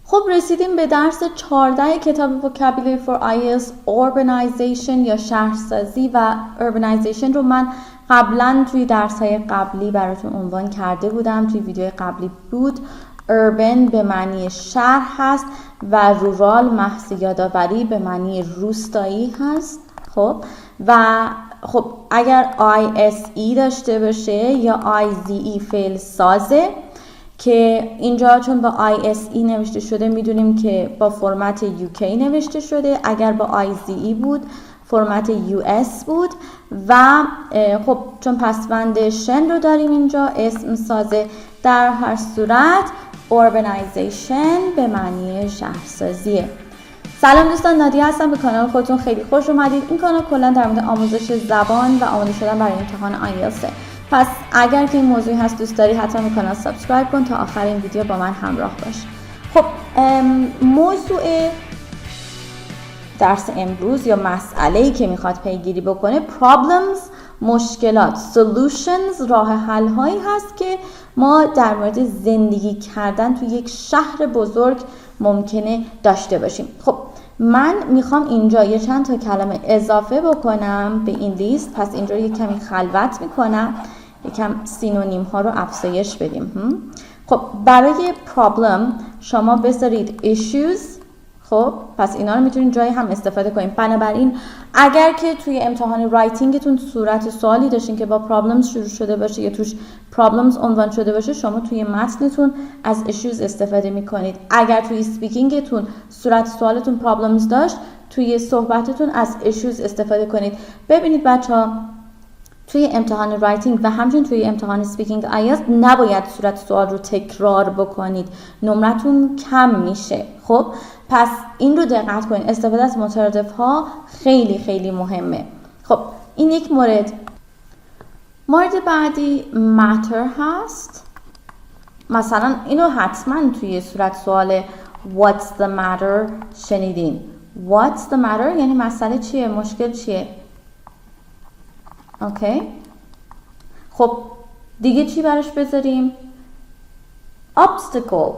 خب رسیدیم به درس 14 کتاب vocabulary for IELTS urbanization یا شهرسازی و urbanization رو من قبلا توی درس‌های قبلی براتون عنوان کرده بودم. توی ویدیو قبلی بود. urban به معنی شهر هست و رورال محض یادآوری به معنی روستایی هست. خب اگر ISE داشته باشه یا IZE فعل سازه که اینجا چون با ISE نوشته شده میدونیم که با فرمت UK نوشته شده. اگر با IZE بود فرمت US بود و خب چون پسوند شن رو داریم اینجا اسم سازه. در هر صورت urbanization به معنی شهرسازیه. سلام دوستان، نادیه هستم. به کانال خودتون خیلی خوش اومدید. این کانال کلا در مورد آموزش زبان و آماده شدن برای امتحان IELTS. پس اگر که این موضوعی هست دوست داری حتما به کانال سابسکرایب کن تا آخر این ویدیو با من همراه باش. خب موضوع درس امروز یا مسئله‌ای که میخواد پیگیری بکنه problems، مشکلات، solutions، راه حل هایی هست که ما در مورد زندگی کردن تو یک شهر بزرگ ممکنه داشته باشیم. خب من میخوام اینجا یه چند تا کلمه اضافه بکنم به این لیست. پس اینجا یه کمی خلوت میکنم، یکم سینونیم ها رو افزایش بدیم. خب برای problem شما بذارید issues. خب پس اینا رو میتونید جایی هم استفاده کنید. بنابراین اگر که توی امتحان رایتینگتون صورت سوالی داشتین که با problems شروع شده باشه یا توش problems عنوان شده باشه، شما توی متنتون از issues استفاده میکنید. اگر توی اسپیکینگتون صورت سوالتون problems داشت، توی صحبتتون از issues استفاده کنید. ببینید بچه‌ها، توی امتحان رایتینگ و همچنین توی امتحان اسپیکینگ IELTS نباید صورت سوال رو تکرار بکنید، نمرتون کم میشه. خب پس این رو دقت کنید. استفاده از مترادف ها خیلی خیلی مهمه. خب این یک مورد. مورد بعدی matter هست. مثلا اینو حتما توی صورت سوال what's the matter شنیدین. what's the matter یعنی مسئله چیه، مشکل چیه. اوکی. خب دیگه چی براش بذاریم؟ obstacle.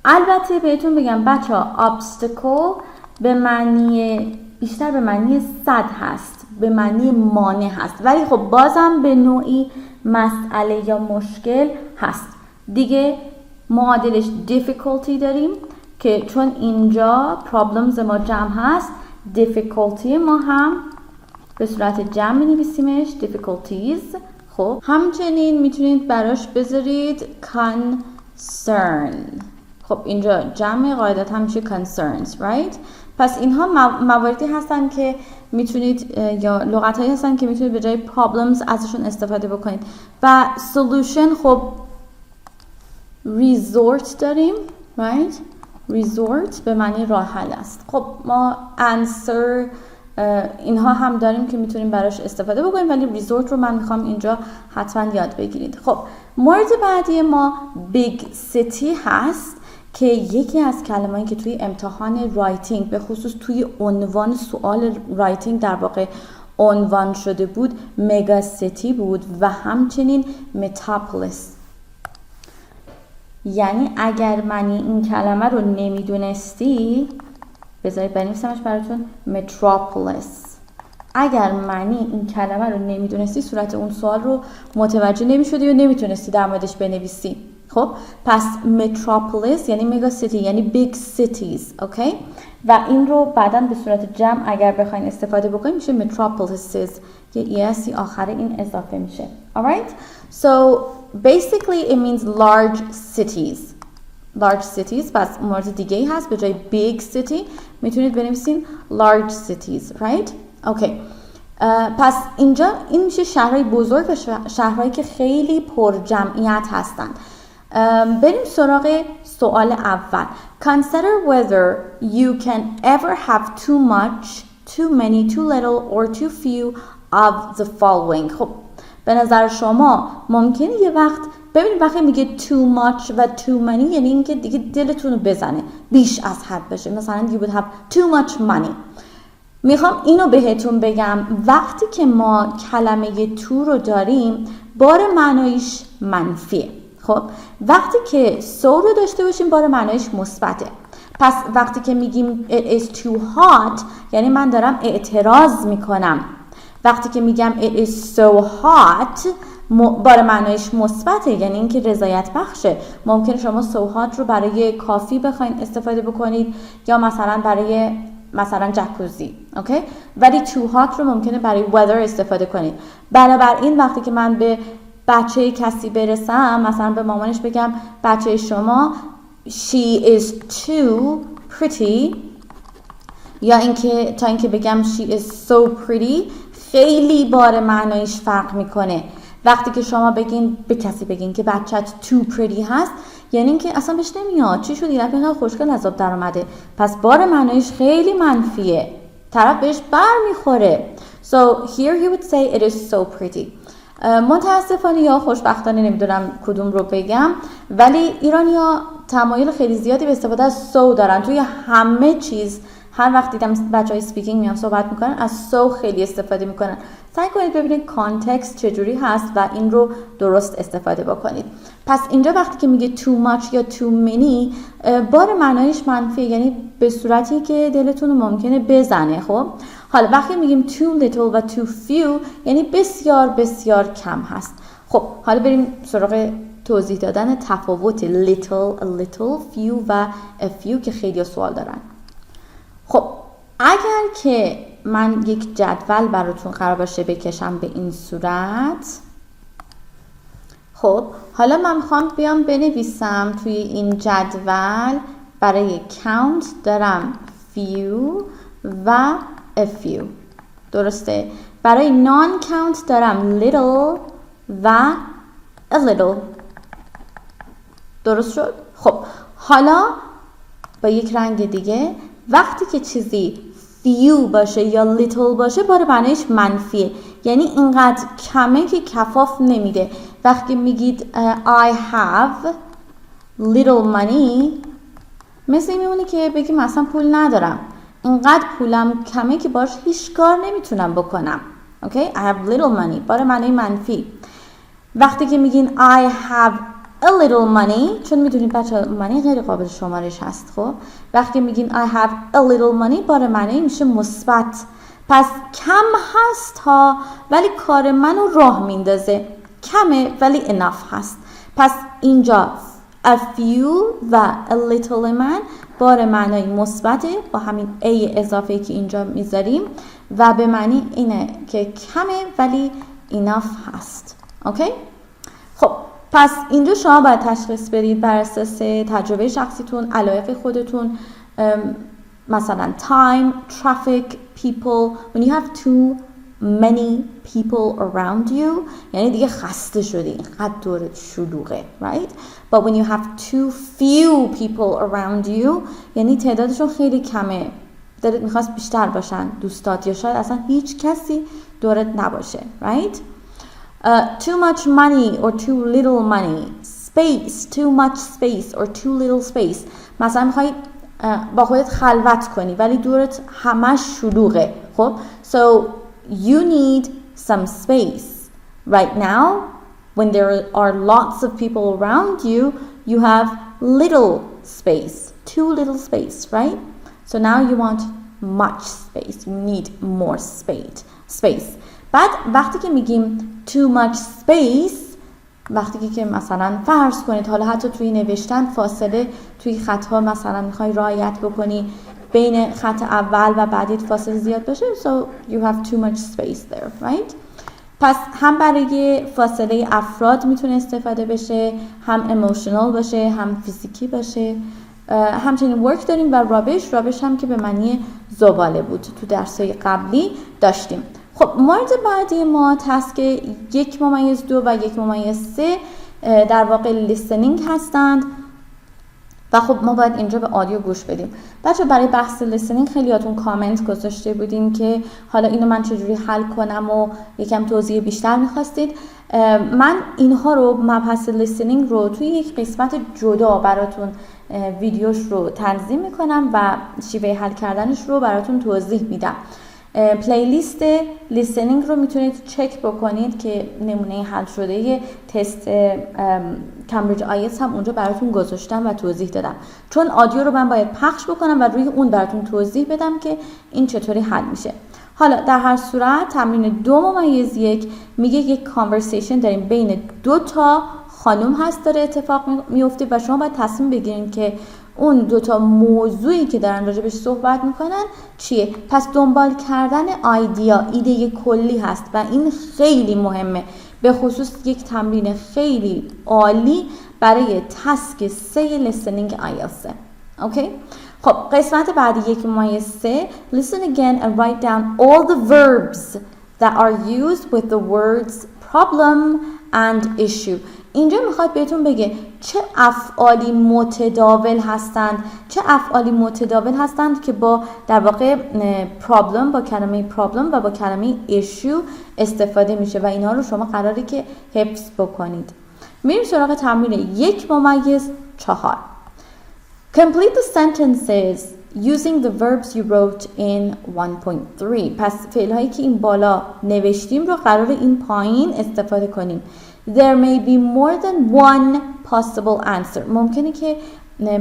البته بهتون بگم بچه ها obstacle به معنی بیشتر به معنی سد هست، به معنی مانع هست، ولی خب بازم به نوعی مسئله یا مشکل هست. دیگه معادلش difficulty داریم که چون اینجا problems ما جمع هست، difficulty ما هم به صورت جمع می نویسیمش difficulties. خب همچنین میتونید براش بذارید concern. خب اینجا جمع قاعدتا میشه concerns, right؟ پس اینها مواردی هستن که میتونید یا لغت هایی هستن که میتونید به جای problems ازشون استفاده بکنید. و solution خب resort داریم, right؟ resort به معنی راه حل است. خب ما answer اینها هم داریم که میتونیم براش استفاده بکنیم، ولی ریزورت رو من میخوام اینجا حتما یاد بگیرید. خب مورد بعدی ما بیگ سیتی هست که یکی از کلمه‌ای که توی امتحان رایتینگ به خصوص توی عنوان سوال رایتینگ در واقع عنوان شده بود مگا سیتی بود و همچنین متروپولیس. یعنی اگر معنی این کلمه رو نمیدونستی بذارید بنویسمش براتون متروپولیس. اگر معنی این کلمه رو نمیدونستی صورت اون سوال رو متوجه نمیشدی و نمیتونستی در موردش بنویسی. خب پس متروپولیس یعنی مگا سیتی، یعنی بیگ سیتیز. اوکی؟ و این رو بعداً به صورت جمع اگر بخواین استفاده بکنید میشه متروپولیسز، یه ES آخر این اضافه میشه. Alright? So basically it means large cities. large cities. پس مورد دیگه ای هست به جای big city میتونید بنویسین large cities, right? اوکی. پس اینجا این میشه شهرهای بزرگ و شهرهایی که خیلی پر جمعیت هستن. بریم سراغ سوال اول. Consider whether you can ever have too much, too many, too little or too few of the following. خب به نظر شما ممکنه یه وقت ببینید وقتی میگه too much و too many یعنی اینکه دیگه دلتون رو بزنه، بیش از حد بشه. مثلا you would have too much money. میخوام اینو بهتون بگم وقتی که ما کلمه تو رو داریم بار معنایش منفیه. خب وقتی که سو رو داشته باشیم بار معنایش مثبته. پس وقتی که میگیم it is too hot یعنی من دارم اعتراض میکنم. وقتی که میگم it is so hot بار معنایش مثبته، یعنی اینکه رضایت بخشه. ممکنه شما so hot رو برای کافی بخواید استفاده بکنید یا مثلا برای جکوزی، اوکی؟ ولی too hot رو ممکنه برای weather استفاده کنید. بنابراین وقتی که من به بچه کسی برسم، مثلا به مامانش بگم بچه شما she is too pretty، یا اینکه تا اینکه بگم she is so pretty خیلی بار معنایش فرق میکنه. وقتی که شما بگین به کسی بگین که بچت too pretty هست، یعنی اینکه اصلا بهش نمیاد چی شد، یه دفعه خوشگل از آب در اومده، پس بار معنایش خیلی منفیه، طرف بهش بر میخوره. So here you would say it is so pretty. متاسفانه یا خوشبختانه نمیدونم کدوم رو بگم، ولی ایرانی‌ها تمایل خیلی زیادی به استفاده از so دارن توی همه چیز. هر وقت دیدم بچهای اسپیکینگ میان صحبت میکنن از so خیلی استفاده میکنن. سعی کنید ببینید کانتکست چجوری هست و این رو درست استفاده بکنید. پس اینجا وقتی که میگه too much یا too many بار معنایش منفیه، یعنی به صورتی که دلتون رو ممکنه بزنه. خب حالا وقتی میگیم too little و too few یعنی بسیار بسیار کم هست. خب حالا بریم سراغ توضیح دادن تفاوت little, a little, few و a few که خیلی سوال دارن. خب اگر که من یک جدول براتون قرار باشه بکشم به این صورت، خب حالا من میخوام بیام بنویسم توی این جدول برای count دارم few و a few، درسته؟ برای non count دارم little و a little، درست شد؟ خب حالا با یک رنگ دیگه وقتی که چیزی few باشه یا little باشه بار معنیش منفیه، یعنی اینقدر کمه که کفاف نمیده. وقتی میگید I have little money مثل این میمونه که بگیم اصلا پول ندارم، اینقدر پولم کمه که باش هیچ کار نمیتونم بکنم. اوکی؟ I have little money بار معنی منفی. وقتی که میگین I have a little money چون میدونید بچه money غیر قابل شمارش هست. خب وقتی میگین I have a little money بار معنی میشه مثبت، پس کم هست ها ولی کار منو راه میندازه، کمه ولی enough هست. پس اینجا a few و a little من بار معنی مثبته با همین a اضافه که اینجا میذاریم و به معنی اینه که کمه ولی enough هست. اوکی؟ خب پس اینجا شما باید تشخیص بدید بر اساس تجربه شخصیتون، علایق خودتون، مثلا time, traffic, people. When you have too many people around you یعنی دیگه خسته شدی، اینقدر دورت شلوغه، right? But when you have too few people around you یعنی تعدادشون خیلی کمه، دلت میخواست بیشتر باشن دوستات، یا شاید اصلا هیچ کسی دورت نباشه، right? Too much money or too little money. Space, too much space or too little space. مثلا میخوای با خودت خلوت کنی ولی دورت همش شلوغه. خب so you need some space. Right now when there are lots of people around you, you have little space, too little space, right? So now you want much space. You need more space. بعد وقتی که میگیم too much space، وقتی که مثلا فرض کنید حالا حتی توی نوشتن فاصله توی خطها مثلا میخوای رعایت بکنی بین خط اول و بعدیت فاصله زیاد باشه، so you have too much space there, right? پس هم برای فاصله افراد میتونه استفاده بشه، هم emotional باشه، هم فیزیکی باشه. همچنین work داریم و rubbish هم که به معنی زباله بود تو درسای قبلی داشتیم. خب مورد بعدی ما تسک 1-2 و 1-3 در واقع listening هستند و خب ما باید اینجا به آدیو گوش بدیم. بچه برای بحث listening خیلیاتون کامنت گذاشته بودین که حالا اینو من چجوری حل کنم و یکم توضیح بیشتر میخواستید. من اینها رو مبحث listening رو توی یک قسمت جدا براتون ویدیوش رو تنظیم میکنم و شیوه حل کردنش رو براتون توضیح میدم. پلیلیست لیسنینگ رو میتونید چک بکنید که نمونه حل شده تست کمبریج آیلتس هم اونجا براتون گذاشتم و توضیح دادم، چون آدیو رو من باید پخش بکنم و روی اون براتون توضیح بدم که این چطوری حل میشه. حالا در هر صورت تمرین 2-1 میگه یک کانورسیشن داریم بین 2 تا خانم هست داره اتفاق میفته و شما باید تصمیم بگیرین که اون 2 تا موضوعی که دارن راجبش صحبت میکنن چیه. پس دنبال کردن ایده کلی هست و این خیلی مهمه، به خصوص یک تمرین خیلی عالی برای تسک 3 listening IELTS. اوکی؟ خب قسمت بعدی 1-3 listen again and write down all the verbs that are used with the words problem and issue. اینجا میخواد بهتون بگه چه افعالی متداول هستند که با در واقع problem، با کلمه problem و با کلمه issue استفاده میشه و اینها رو شما قراره که حفظ بکنید. میریم سراغ تمرین 1-4. Complete the sentences using the verbs you wrote in 1.3. پس فعل‌هایی که این بالا نوشتیم رو قراره این پایین استفاده کنیم. There may be more than one possible answer. ممکنه که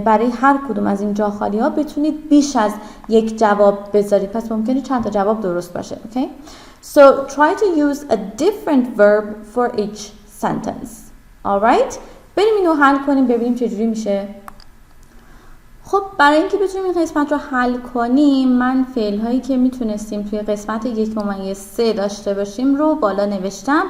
برای هر کدوم از این جا خالی ها بتونید بیش از یک جواب بذارید، پس ممکنه چند تا جواب درست باشه. Okay? So try to use a different verb for each sentence. Alright? بریم اینو حل کنیم ببینیم چجوری میشه. خب برای اینکه بتونیم این قسمت رو حل کنیم، من فعل هایی که میتونستیم توی قسمت 1-3 داشته باشیم رو بالا نوشتم.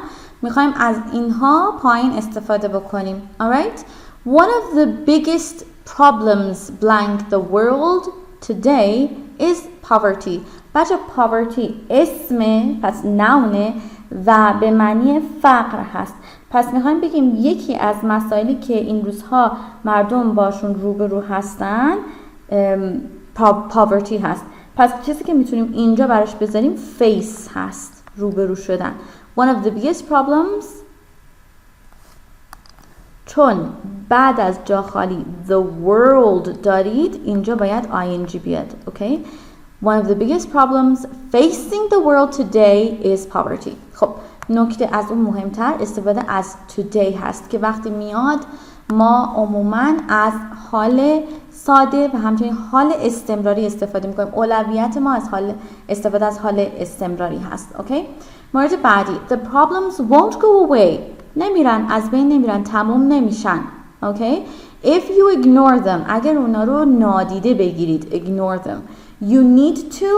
میخوایم از اینها پایین استفاده بکنیم. Alright? One of the biggest problems blank the world today is poverty. بچه poverty اسمه، پس نونه و به معنی فقر هست. پس میخوایم بگیم یکی از مسائلی که این روزها مردم باشون روبرو هستن poverty هست. پس چیزی که میتونیم اینجا براش بذاریم face هست، روبرو شدن. One of the biggest problems، چون بعد از جا خالی the world دارید اینجا باید ing بیاد. Okay? One of the biggest problems facing the world today is poverty. خب نکته از اون مهمتر استفاده از today هست که وقتی میاد ما عموماً از حال ساده و همچنین حال استمراری استفاده میکنیم. اولویت ما از استفاده از حال استمراری هست. اوکی؟ مورد بعدی the problems won't go away. نمیرن، از بین نمیرن، تموم نمیشن. اوکی؟ if you ignore them، اگر اونا رو نادیده بگیرید ignore them، you need to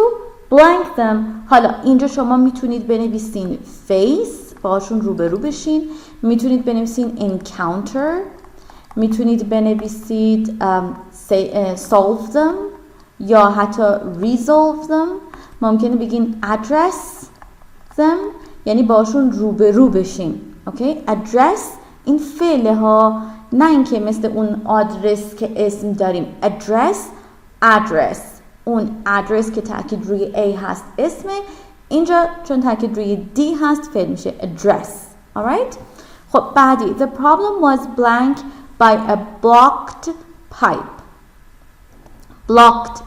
blank them. حالا اینجا شما میتونید بنویسین face، باشون روبرو بشین، میتونید بنویسین encounter، میتونید بنویسید solve them یا حتی resolve them. ممکنه بگین address them، یعنی باشون روبرو بشین. اوکی؟ address این فعله ها، نه اینکه مثل اون آدرس که اسم داریم address اون ادرس که تاکید روی A هست اسمه، اینجا چون تاکید روی D هست فعل میشه address. alright؟ خب بعدی the problem was blank by a blocked pipe. blocked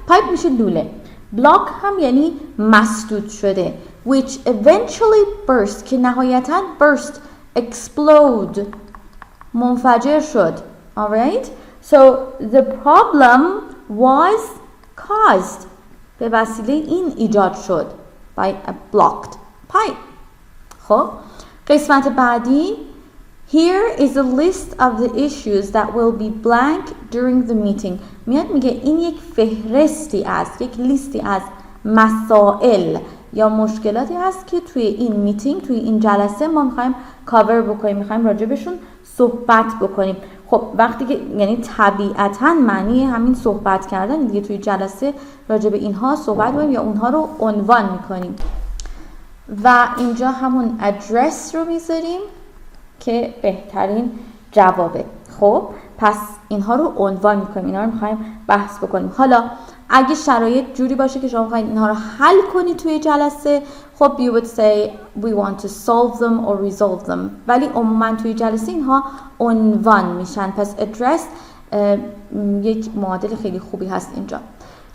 pipe میشه لوله. block هم یعنی مسدود شده which eventually burst که نهایتاً burst explode منفجر شد. alright؟ so the problem was caused به وسیله این ایجاد شد by a blocked pipe. خب قسمت بعدی here is a list of the issues that will be blank during the meeting. میاد میگه این یک فهرستی است، یک لیستی از مسائل یا مشکلاتی هست که توی این میتینگ، توی این جلسه ما میخوایم کاور بکنیم، میخوایم راجبشون صحبت بکنیم. خب وقتی که یعنی طبیعتاً معنی همین صحبت کردن دیگه، توی جلسه راجب اینها صحبت می‌کنیم یا اونها رو عنوان می‌کنیم و اینجا همون ادرس رو میذاریم که بهترین جوابه. خب پس اینها رو عنوان می‌کنیم، اینها رو می‌خوایم بحث بکنیم. حالا اگه شرایط جوری باشه که شما می‌خواید اینها رو حل کنید توی جلسه، خب you would say we want to solve them or resolve them، ولی عموما توی جلسه اینها عنوان میشن. پس address یک معادل خیلی خوبی هست اینجا.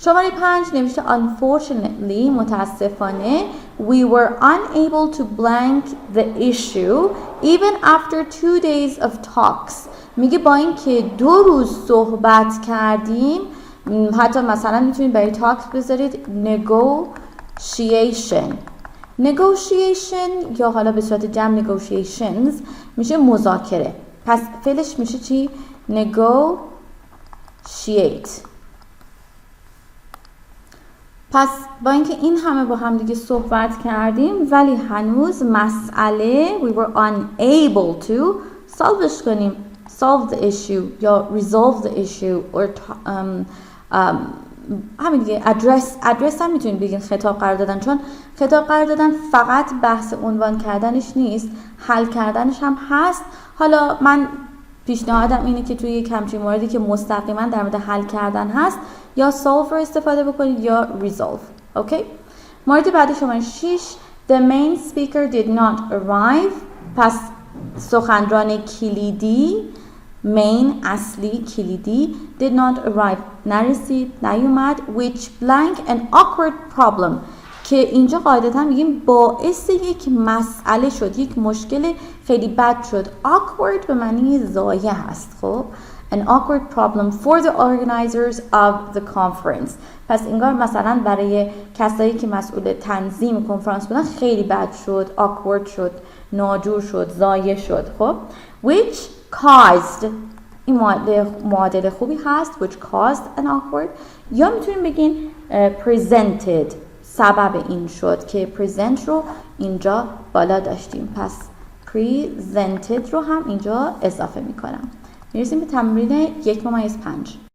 شماره 5 نوشته unfortunately متاسفانه we were unable to blank the issue even after 2 days of talks. میگه با اینکه 2 روز صحبت کردیم، حتی مثلا میتونید برای تاکس بذارید negotiation یا حالا به صورت جمع negotiations میشه مذاکره. پس فعلش میشه چی؟ negotiate. پس با اینکه این همه با هم دیگه صحبت کردیم ولی هنوز مسئله we were unable to solveش کنیم. solve the issue یا resolve the issue or همین دیگه address هم میتونید بگین خطاب قرار دادن، چون خطاب قرار دادن فقط بحث عنوان کردنش نیست، حل کردنش هم هست. حالا من پیشنهادم اینه که توی یک همچین موردی که مستقیما در مورد حل کردن هست یا solve رو استفاده بکنید یا resolve. اوکی؟ مورد بعدی شماره 6 the main speaker did not arrive. پس سخنران کلیدی main اصلی کلیدی did not arrive نرسید نیومد which blank an awkward problem که اینجا قاعدتا میگیم باعث یک مسئله شد، یک مشکل خیلی بد شد. awkward به معنی ضایع هست. خب an awkward problem for the organizers of the conference. پس انگار مثلا برای کسایی که مسئول تنظیم کنفرانس بودن خیلی بد شد، awkward شد، ناجور شد، ضایع شد. خب which caused این معادل خوبی هست which caused an awkward، یا میتونیم بگین presented سبب این شد که present رو اینجا بالا داشتیم، پس presented رو هم اینجا اضافه میکنم. میرسیم به تمرین 1/5.